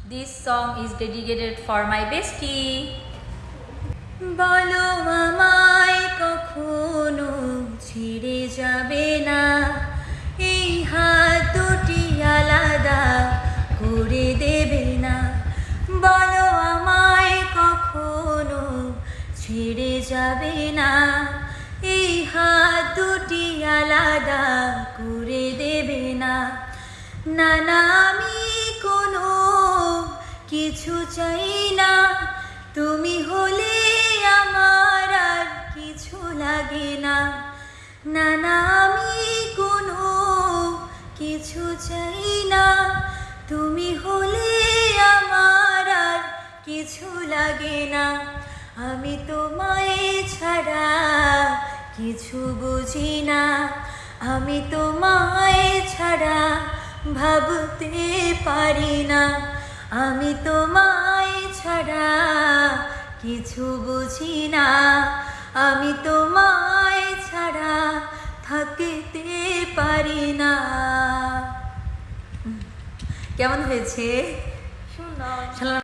This song is dedicated for my bestie. বলো আমায় কখনো ছেড়ে যাবে না, এই হাত দুটি আলাদা করে দেবে না। বলো আমায় কখনো ছেড়ে যাবে না, এই হাত দুটি আলাদা করে দেবে না। না না আমি কোনো কিছু চাই না, তুমি হলে আমার আর কিছু লাগে না। না না আমি কোনো কিছু চাই না, তুমি হলে আমার আর কিছু লাগে না। আমি তোমায় ছাড়া কিছু বুঝি না, আমি তোমায় ছাড়া ভাবতে পারি না। আমি তোমায় ছাড়া কিছু বুঝি না, আমি তোমায় ছাড়া থাকতে পারি না। কেমন হয়েছে? সুন্দর।